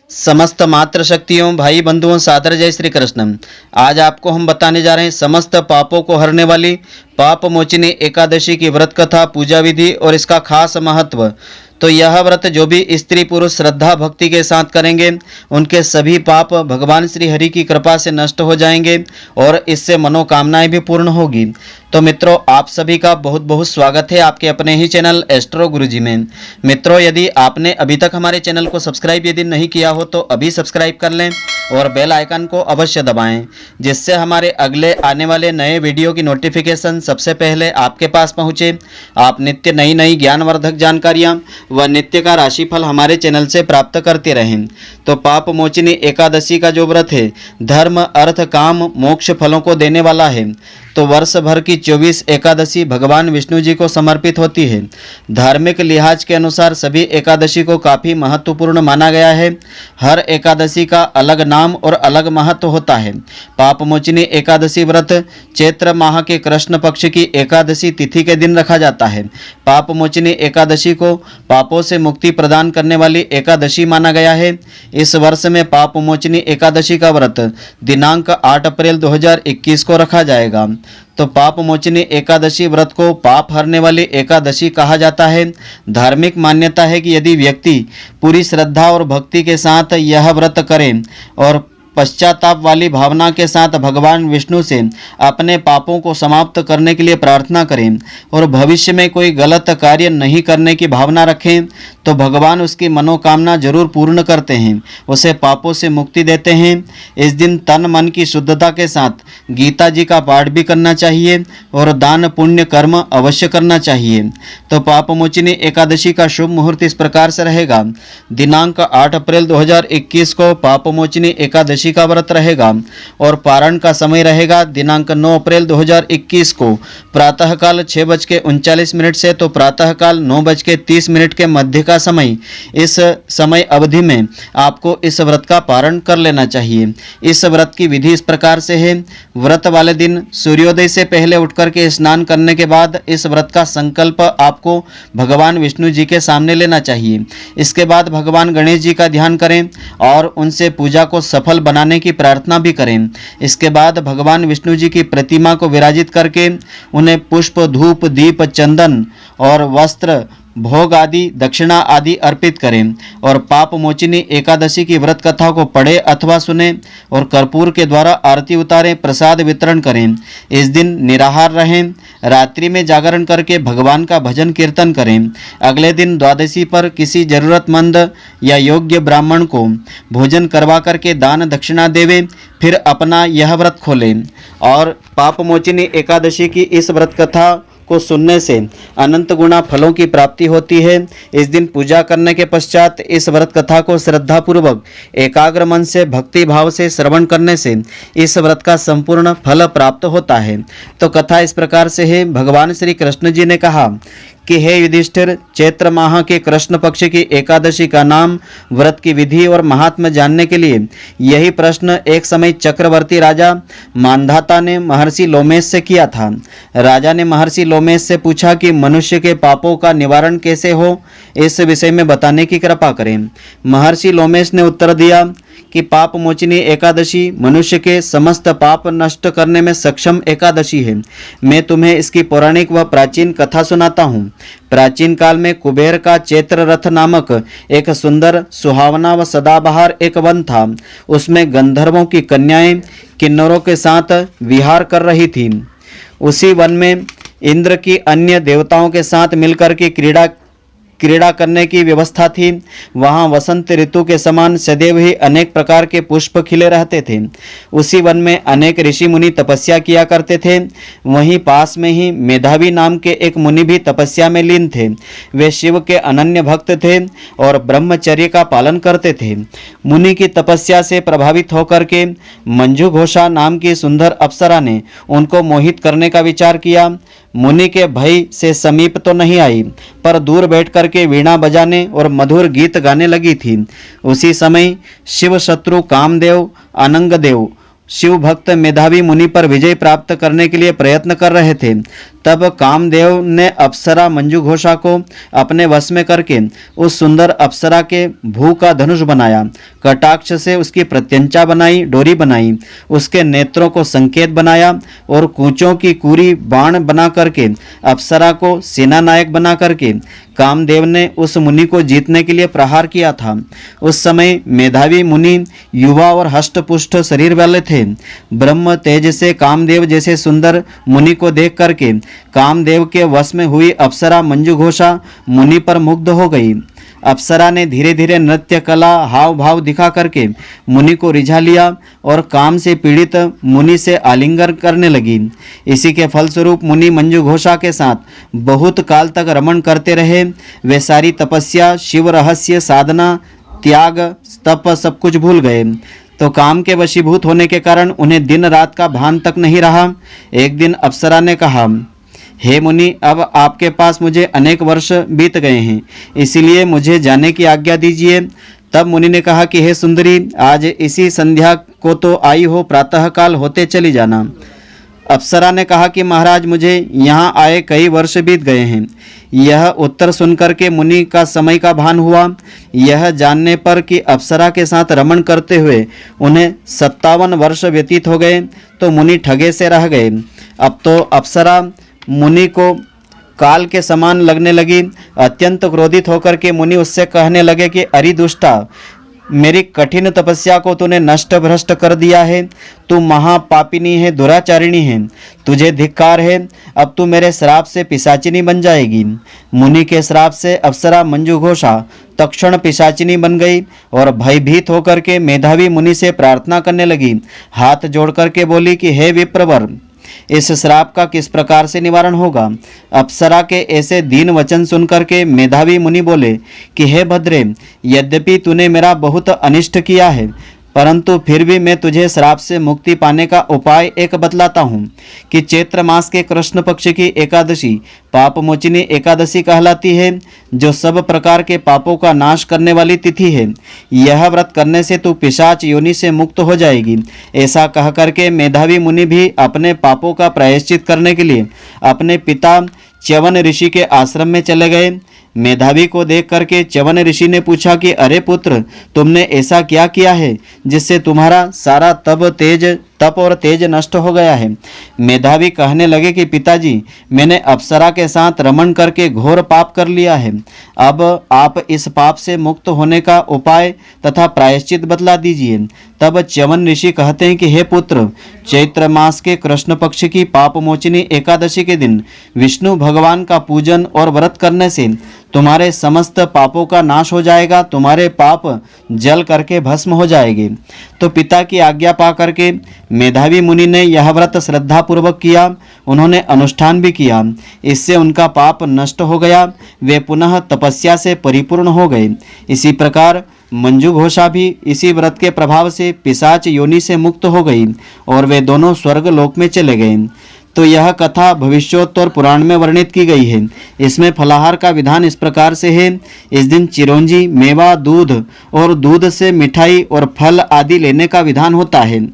समस्त मातृशक्तियों भाई बंधुओं सादर जय श्री कृष्ण। आज आपको हम बताने जा रहे हैं समस्त पापों को हरने वाली पाप मोचिनी एकादशी की व्रत कथा, पूजा विधि और इसका खास महत्व। तो यह व्रत जो भी स्त्री पुरुष श्रद्धा भक्ति के साथ करेंगे उनके सभी पाप भगवान श्री हरि की कृपा से नष्ट हो जाएंगे और इससे मनोकामनाएं भी पूर्ण होगी। तो मित्रों, आप सभी का बहुत बहुत स्वागत है आपके अपने ही चैनल एस्ट्रो गुरुजी में। मित्रों, यदि आपने अभी तक हमारे चैनल को सब्सक्राइब यदि नहीं किया हो तो अभी सब्सक्राइब कर लें और बेल आइकन को अवश्य दबाएं, जिससे हमारे अगले आने वाले नए वीडियो की नोटिफिकेशन सबसे पहले आपके पास पहुंचे। आप नित्य नई नई ज्ञानवर्धक जानकारियां व नित्य का राशिफल हमारे चैनल से प्राप्त करते रहें। तो पाप मोचिनी एकादशी का जो व्रत है धर्म अर्थ काम मोक्ष फलों को देने वाला है। तो वर्ष भर की 24 एकादशी भगवान विष्णु जी को समर्पित होती है। धार्मिक लिहाज के अनुसार सभी एकादशी को काफ़ी महत्वपूर्ण माना गया है। हर एकादशी का अलग नाम और अलग महत्व होता है। पाप मोचिनी एकादशी व्रत चैत्र माह के कृष्ण पक्ष की एकादशी तिथि के दिन रखा जाता है। पाप मोचिनी एकादशी को पापों से मुक्ति प्रदान करने वाली एकादशी माना गया है। इस वर्ष में पाप मोचिनी एकादशी का व्रत दिनांक 8 अप्रैल 2021 को रखा जाएगा। तो पाप मोचिनी एकादशी व्रत को पाप हरने वाली एकादशी कहा जाता है। धार्मिक मान्यता है कि यदि व्यक्ति पूरी श्रद्धा और भक्ति के साथ यह व्रत करे और पश्चाताप वाली भावना के साथ भगवान विष्णु से अपने पापों को समाप्त करने के लिए प्रार्थना करें और भविष्य में कोई गलत कार्य नहीं करने की भावना रखें तो भगवान उसकी मनोकामना जरूर पूर्ण करते हैं, उसे पापों से मुक्ति देते हैं। इस दिन तन मन की शुद्धता के साथ गीता जी का पाठ भी करना चाहिए और दान पुण्य कर्म अवश्य करना चाहिए। तो पाप मोचिनी एकादशी का शुभ मुहूर्त इस प्रकार से रहेगा। दिनांक 8 अप्रैल 2021 को पाप मोचिनी एकादशी का व्रत रहेगा और पारण का समय रहेगा दिनांक 9 अप्रैल 2021 को प्रातःकाल 6:39 से तो प्रातःकाल 9:30 के मध्य का समय। इस समय अवधि में आपको इस व्रत का पारण कर लेना चाहिए। इस व्रत की विधि इस प्रकार से है। व्रत वाले दिन सूर्योदय से पहले उठकर के स्नान करने के बाद इस व्रत का संकल्प आपको भगवान विष्णु जी के सामने लेना चाहिए। इसके बाद भगवान गणेश जी का ध्यान करें और उनसे पूजा को सफल बनाने की प्रार्थना भी करें। इसके बाद भगवान विष्णु जी की प्रतिमा को विराजित करके उन्हें पुष्प धूप दीप चंदन और वस्त्र भोग आदि दक्षिणा आदि अर्पित करें और पाप मोचिनी एकादशी की व्रत कथा को पढ़े अथवा सुने और कर्पूर के द्वारा आरती उतारें, प्रसाद वितरण करें। इस दिन निराहार रहें, रात्रि में जागरण करके भगवान का भजन कीर्तन करें। अगले दिन द्वादशी पर किसी जरूरतमंद या योग्य ब्राह्मण को भोजन करवा करके दान दक्षिणा देवें, फिर अपना यह व्रत खोलें। और पाप मोचिनी एकादशी की इस व्रत कथा को सुनने से अनंत गुना फलों की प्राप्ति होती है। इस दिन पूजा करने के पश्चात इस व्रत कथा को श्रद्धापूर्वक एकाग्र मन से भक्ति भाव से श्रवण करने से इस व्रत का संपूर्ण फल प्राप्त होता है। तो कथा इस प्रकार से है। भगवान श्री कृष्ण जी ने कहा कि हे युधिष्ठिर, चैत्र माह के कृष्ण पक्ष की एकादशी का नाम, व्रत की विधि और महात्म्य जानने के लिए यही प्रश्न एक समय चक्रवर्ती राजा मांधाता ने महर्षि लोमेश से किया था। राजा ने महर्षि लोमेश से पूछा कि मनुष्य के पापों का निवारण कैसे हो, इस विषय में बताने की कृपा करें। महर्षि लोमेश ने उत्तर दिया कि पाप मोचिनी एकादशी मनुष्य के समस्त पाप नष्ट करने में सक्षम एकादशी है। मैं तुम्हें इसकी पौराणिक व प्राचीन कथा सुनाता हूँ। प्राचीन काल में कुबेर का चैत्र रथ नामक एक सुंदर सुहावना व सदाबहार एक वन था। उसमें गंधर्वों की कन्याएं किन्नरों के साथ विहार कर रही थीं। उसी वन में इंद्र की अन्य देवताओं के साथ मिलकर के क्रीड़ा करने की व्यवस्था थी। वहाँ वसंत ऋतु के समान सदैव ही अनेक प्रकार के पुष्प खिले रहते थे। उसी वन में अनेक ऋषि मुनि तपस्या किया करते थे। वहीं पास में ही मेधावी नाम के एक मुनि भी तपस्या में लीन थे। वे शिव के अनन्य भक्त थे और ब्रह्मचर्य का पालन करते थे। मुनि की तपस्या से प्रभावित होकर के मंजू घोषा नाम की सुंदर अप्सरा ने उनको मोहित करने का विचार किया। मुनि के भय से समीप तो नहीं आई, पर दूर बैठ करके वीणा बजाने और मधुर गीत गाने लगी थी। उसी समय शिव शत्रु कामदेव अनंग देव शिव भक्त मेधावी मुनि पर विजय प्राप्त करने के लिए प्रयत्न कर रहे थे, तब कामदेव ने अप्सरा मंजू घोषा को अपने वश में करके उस सुंदर अप्सरा के भू का धनुष बनाया, कटाक्ष से उसकी प्रत्यंचा बनाई, डोरी बनाई, उसके नेत्रों को संकेत बनाया और कूचों की कूरी बाण बना करके अप्सरा को सेना नायक बना करके कामदेव ने उस मुनि को जीतने के लिए प्रहार किया था। उस समय मेधावी मुनि युवा और हष्टपुष्ट शरीर वाले थे। ब्रह्म तेज से कामदेव जैसे सुंदर मुनि को देख करके कामदेव के वश में हुई अप्सरा मंजू घोषा मुनि पर मुग्ध हो गई। अप्सरा ने धीरे धीरे नृत्य कला हाव भाव दिखा करके मुनि को रिझा लिया और काम से पीड़ित मुनि से आलिंगन करने लगी। इसी के फलस्वरूप मुनि मंजू घोषा के साथ बहुत काल तक रमण करते रहे। वे सारी तपस्या, शिव रहस्य, साधना, त्याग, तप सब कुछ भूल गए। तो काम के वशीभूत होने के कारण उन्हें दिन रात का भान तक नहीं रहा। एक दिन अप्सरा ने कहा, हे मुनि, अब आपके पास मुझे अनेक वर्ष बीत गए हैं, इसलिए मुझे जाने की आज्ञा दीजिए। तब मुनि ने कहा कि हे सुंदरी, आज इसी संध्या को तो आई हो, प्रातः काल होते चली जाना। अप्सरा ने कहा कि महाराज, मुझे यहाँ आए कई वर्ष बीत गए हैं। यह उत्तर सुनकर के मुनि का समय का भान हुआ। यह जानने पर कि अप्सरा के साथ रमण करते हुए उन्हें 57 वर्ष व्यतीत हो गए, तो मुनि ठगे से रह गए। अब तो अप्सरा मुनि को काल के समान लगने लगी। अत्यंत क्रोधित होकर के मुनि उससे कहने लगे कि अरे दुष्टा, मेरी कठिन तपस्या को तूने नष्ट भ्रष्ट कर दिया है। तू महापापिनी है, दुराचारिणी है, तुझे धिक्कार है। अब तू मेरे श्राप से पिशाचिनी बन जाएगी। मुनि के श्राप से अप्सरा मंजू घोषा तत्क्षण पिशाचिनी बन गई और भयभीत होकर के मेधावी मुनि से प्रार्थना करने लगी। हाथ जोड़ करके बोली कि हे विप्रवर, इस श्राप का किस प्रकार से निवारण होगा। अप्सरा के ऐसे दीन वचन सुनकर के मेधावी मुनि बोले कि हे भद्रे, यद्यपि तूने मेरा बहुत अनिष्ट किया है, परंतु फिर भी मैं तुझे श्राप से मुक्ति पाने का उपाय एक बतलाता हूँ कि चैत्र मास के कृष्ण पक्ष की एकादशी पाप मोचिनी एकादशी कहलाती है, जो सब प्रकार के पापों का नाश करने वाली तिथि है। यह व्रत करने से तू पिशाच योनि से मुक्त हो जाएगी। ऐसा कह करके मेधावी मुनि भी अपने पापों का प्रायश्चित करने के लिए अपने पिता च्यवन ऋषि के आश्रम में चले गए। मेधावी को देख करके च्यवन ऋषि ने पूछा कि अरे पुत्र, तुमने ऐसा क्या किया है जिससे तुम्हारा सारा तप और तेज नष्ट हो गया है। मेधावी कहने लगे कि पिताजी, मैंने अप्सरा के साथ रमण करके घोर पाप कर लिया है। अब आप इस पाप से मुक्त होने का उपाय तथा प्रायश्चित बतला दीजिए। तब च्यवन ऋषि कहते हैं कि हे पुत्र, चैत्र मास के कृष्ण पक्ष की पाप मोचिनी एकादशी के दिन विष्णु भगवान का पूजन और व्रत करने से तुम्हारे समस्त पापों का नाश हो जाएगा, तुम्हारे पाप जल करके भस्म हो जाएंगे। तो पिता की आज्ञा पा करके मेधावी मुनि ने यह व्रत श्रद्धा पूर्वक किया। उन्होंने अनुष्ठान भी किया। इससे उनका पाप नष्ट हो गया। वे पुनः तपस्या से परिपूर्ण हो गए। इसी प्रकार मंजू घोषा भी इसी व्रत के प्रभाव से पिशाच योनि से मुक्त हो गई और वे दोनों स्वर्ग लोक में चले गए। तो यह कथा भविष्योत्तर पुराण में वर्णित की गई है। इसमें फलाहार का विधान इस प्रकार से है। इस दिन चिरौंजी, मेवा, दूध और दूध से मिठाई और फल आदि लेने का विधान होता है।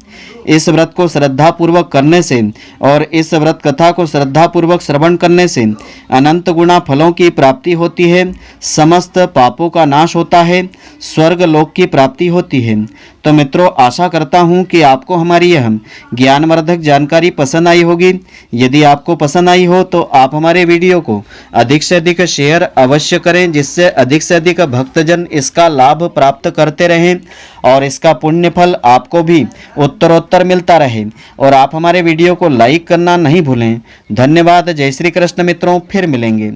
इस व्रत को श्रद्धा पूर्वक करने से और इस व्रत कथा को श्रद्धा पूर्वक श्रवण करने से अनंत गुणा फलों की प्राप्ति होती है, समस्त पापों का नाश होता है, स्वर्ग लोक की प्राप्ति होती है। तो मित्रों, आशा करता हूँ कि आपको हमारी यह ज्ञानवर्धक जानकारी पसंद आई होगी। यदि आपको पसंद आई हो तो आप हमारे वीडियो को अधिक से अधिक शेयर अवश्य करें, जिससे अधिक से अधिक भक्तजन इसका लाभ प्राप्त करते रहें और इसका पुण्य फल आपको भी उत्तरोत्तर मिलता रहे। और आप हमारे वीडियो को लाइक करना नहीं भूलें। धन्यवाद। जय श्री कृष्ण मित्रों, फिर मिलेंगे।